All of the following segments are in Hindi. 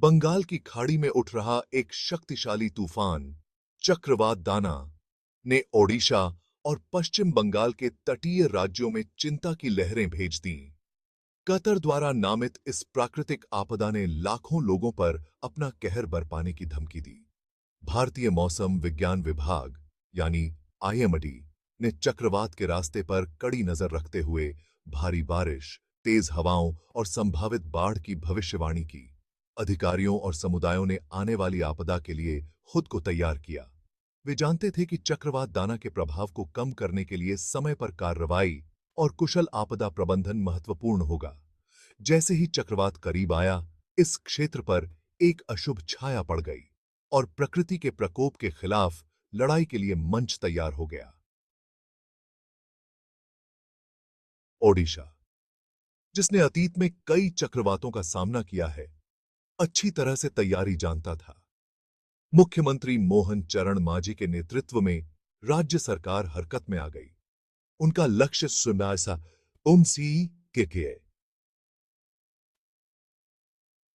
बंगाल की खाड़ी में उठ रहा एक शक्तिशाली तूफान चक्रवात दाना ने ओडिशा और पश्चिम बंगाल के तटीय राज्यों में चिंता की लहरें भेज दीं। कतर द्वारा नामित इस प्राकृतिक आपदा ने लाखों लोगों पर अपना कहर बरपाने की धमकी दी। भारतीय मौसम विज्ञान विभाग यानी आईएमडी ने चक्रवात के रास्ते पर कड़ी नजर रखते हुए भारी बारिश, तेज हवाओं और संभावित बाढ़ की भविष्यवाणी की। अधिकारियों और समुदायों ने आने वाली आपदा के लिए खुद को तैयार किया। वे जानते थे कि चक्रवात दाना के प्रभाव को कम करने के लिए समय पर कार्रवाई और कुशल आपदा प्रबंधन महत्वपूर्ण होगा। जैसे ही चक्रवात करीब आया, इस क्षेत्र पर एक अशुभ छाया पड़ गई और प्रकृति के प्रकोप के खिलाफ लड़ाई के लिए मंच तैयार हो गया। ओडिशा, जिसने अतीत में कई चक्रवातों का सामना किया है, अच्छी तरह से तैयारी जानता था। मुख्यमंत्री मोहन चरण मांझी के नेतृत्व में राज्य सरकार हरकत में आ गई। उनका लक्ष्य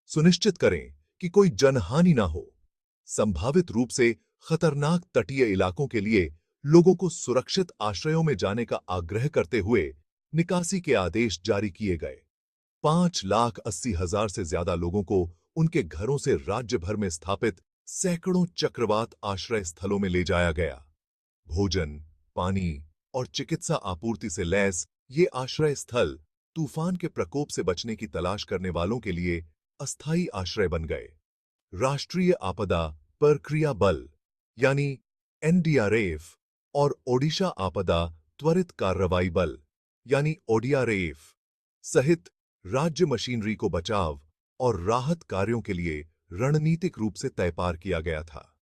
सुनिश्चित करें कि कोई जनहानि ना हो। संभावित रूप से खतरनाक तटीय इलाकों के लिए लोगों को सुरक्षित आश्रयों में जाने का आग्रह करते हुए निकासी के आदेश जारी किए गए। 5,80,000 से ज्यादा लोगों को उनके घरों से राज्य भर में स्थापित सैकड़ों चक्रवात आश्रय स्थलों में ले जाया गया। भोजन, पानी और चिकित्सा आपूर्ति से लैस ये आश्रय स्थल तूफान के प्रकोप से बचने की तलाश करने वालों के लिए अस्थायी आश्रय बन गए। राष्ट्रीय आपदा प्रक्रिया बल यानी एनडीआरएफ और ओडिशा आपदा त्वरित कार्रवाई बल यानी ओडीआरएफ सहित राज्य मशीनरी को बचाव और राहत कार्यों के लिए रणनीतिक रूप से तैयार किया गया था।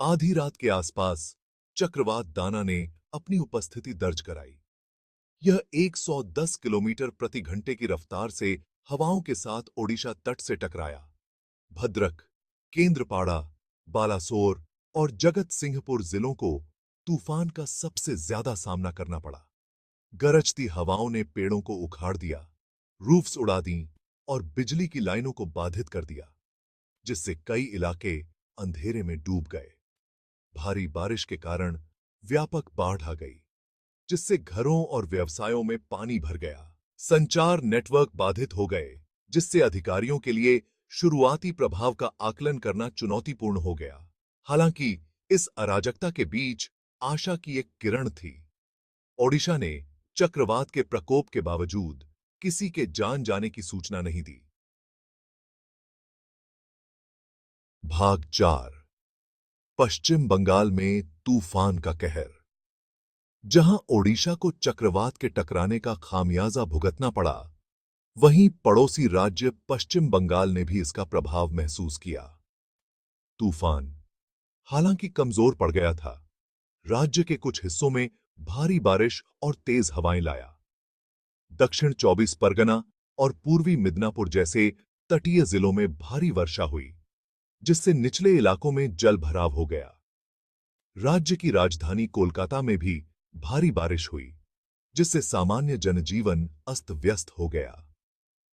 आधी रात के आसपास चक्रवात दाना ने अपनी उपस्थिति दर्ज कराई। यह 110 किलोमीटर प्रति घंटे की रफ्तार से हवाओं के साथ ओडिशा तट से टकराया। भद्रक, केंद्रपाड़ा, बालासोर और जगत सिंहपुर जिलों को तूफान का सबसे ज्यादा सामना करना पड़ा। गरजती हवाओं ने पेड़ों को उखाड़ दिया, रूफ्स उड़ा दी और बिजली की लाइनों को बाधित कर दिया, जिससे कई इलाके अंधेरे में डूब गए। भारी बारिश के कारण व्यापक बाढ़ आ गई, जिससे घरों और व्यवसायों में पानी भर गया। संचार नेटवर्क बाधित हो गए, जिससे अधिकारियों के लिए शुरुआती प्रभाव का आकलन करना चुनौतीपूर्ण हो गया। हालांकि इस अराजकता के बीच आशा की एक किरण थी। ओडिशा ने चक्रवात के प्रकोप के बावजूद किसी के जान जाने की सूचना नहीं दी। भाग 4, पश्चिम बंगाल में तूफान का कहर। जहां ओडिशा को चक्रवात के टकराने का खामियाजा भुगतना पड़ा, वहीं पड़ोसी राज्य पश्चिम बंगाल ने भी इसका प्रभाव महसूस किया। तूफान हालांकि कमजोर पड़ गया था, राज्य के कुछ हिस्सों में भारी बारिश और तेज हवाएं लाया। दक्षिण 24 परगना और पूर्वी मिदनापुर जैसे तटीय जिलों में भारी वर्षा हुई, जिससे निचले इलाकों में जल भराव हो गया। राज्य की राजधानी कोलकाता में भी भारी बारिश हुई, जिससे सामान्य जनजीवन अस्त व्यस्त हो गया।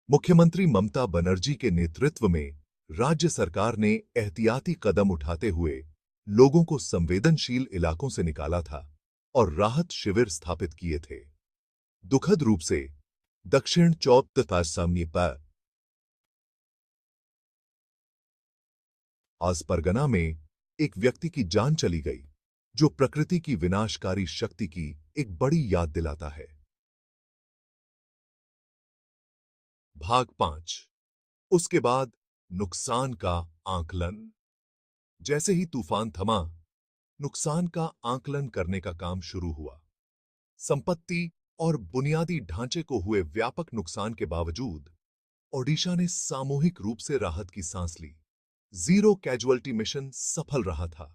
मुख्यमंत्री ममता बनर्जी के नेतृत्व में राज्य सरकार ने एहतियाती कदम उठाते हुए लोगों को संवेदनशील इलाकों से निकाला था और राहत शिविर स्थापित किए थे। दुखद रूप से दक्षिण 24 आज परगना में एक व्यक्ति की जान चली गई, जो प्रकृति की विनाशकारी शक्ति की एक बड़ी याद दिलाता है। भाग 5, उसके बाद नुकसान का आंकलन। जैसे ही तूफान थमा, नुकसान का आंकलन करने का काम शुरू हुआ। संपत्ति और बुनियादी ढांचे को हुए व्यापक नुकसान के बावजूद ओडिशा ने सामूहिक रूप से राहत की सांस ली। जीरो कैजुअल्टी मिशन सफल रहा था।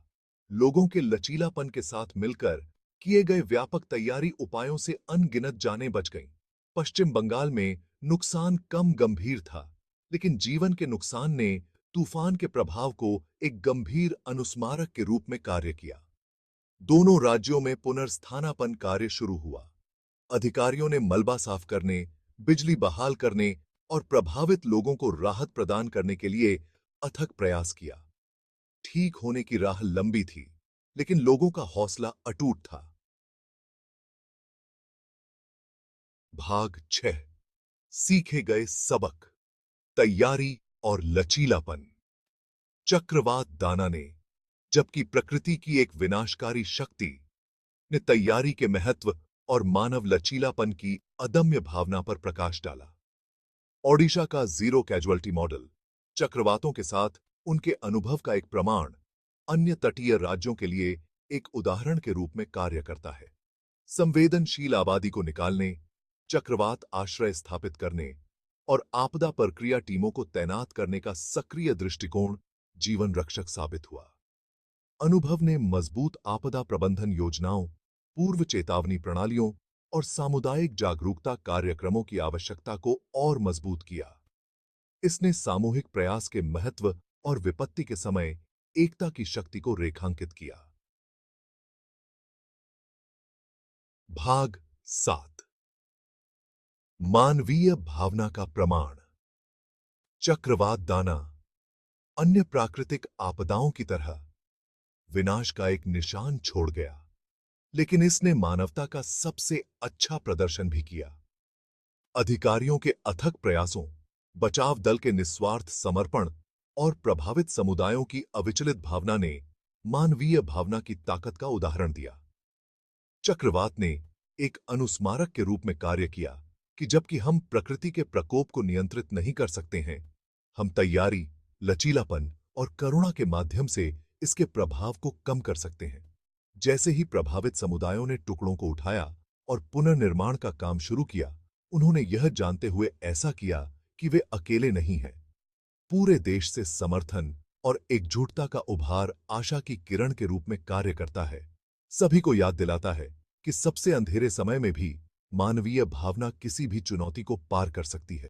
लोगों के लचीलापन के साथ मिलकर किए गए व्यापक तैयारी उपायों से अनगिनत जानें बच गईं। पश्चिम बंगाल में नुकसान कम गंभीर था, लेकिन जीवन के नुकसान ने तूफान के प्रभाव को एक गंभीर अनुस्मारक के रूप में कार्य किया। दोनों राज्यों में पुनर्स्थानापन्न कार्य शुरू हुआ। अधिकारियों ने मलबा साफ करने, बिजली बहाल करने और प्रभावित लोगों को राहत प्रदान करने के लिए अथक प्रयास किया। ठीक होने की राह लंबी थी, लेकिन लोगों का हौसला अटूट था। भाग 6। सीखे गए सबक, तैयारी और लचीलापन। चक्रवात दाना ने, जबकि प्रकृति की एक विनाशकारी शक्ति, ने तैयारी के महत्व और मानव लचीलापन की अदम्य भावना पर प्रकाश डाला। ओडिशा का जीरो कैजुअल्टी मॉडल चक्रवातों के साथ उनके अनुभव का एक प्रमाण, अन्य तटीय राज्यों के लिए एक उदाहरण के रूप में कार्य करता है। संवेदनशील आबादी को निकालने, चक्रवात आश्रय स्थापित करने और आपदा प्रक्रिया टीमों को तैनात करने का सक्रिय दृष्टिकोण जीवन रक्षक साबित हुआ। अनुभव ने मजबूत आपदा प्रबंधन योजनाओं, पूर्व चेतावनी प्रणालियों और सामुदायिक जागरूकता कार्यक्रमों की आवश्यकता को और मजबूत किया। इसने सामूहिक प्रयास के महत्व और विपत्ति के समय एकता की शक्ति को रेखांकित किया। भाग 7। मानवीय भावना का प्रमाण। चक्रवात दाना अन्य प्राकृतिक आपदाओं की तरह विनाश का एक निशान छोड़ गया, लेकिन इसने मानवता का सबसे अच्छा प्रदर्शन भी किया। अधिकारियों के अथक प्रयासों, बचाव दल के निस्वार्थ समर्पण और प्रभावित समुदायों की अविचलित भावना ने मानवीय भावना की ताकत का उदाहरण दिया। चक्रवात ने एक अनुस्मारक के रूप में कार्य किया कि जबकि हम प्रकृति के प्रकोप को नियंत्रित नहीं कर सकते हैं, हम तैयारी, लचीलापन और करुणा के माध्यम से इसके प्रभाव को कम कर सकते हैं। जैसे ही प्रभावित समुदायों ने टुकड़ों को उठाया और पुनर्निर्माण का काम शुरू किया, उन्होंने यह जानते हुए ऐसा किया कि वे अकेले नहीं हैं। पूरे देश से समर्थन और एकजुटता का उभार आशा की किरण के रूप में कार्य करता है, सभी को याद दिलाता है कि सबसे अंधेरे समय में भी मानवीय भावना किसी भी चुनौती को पार कर सकती है।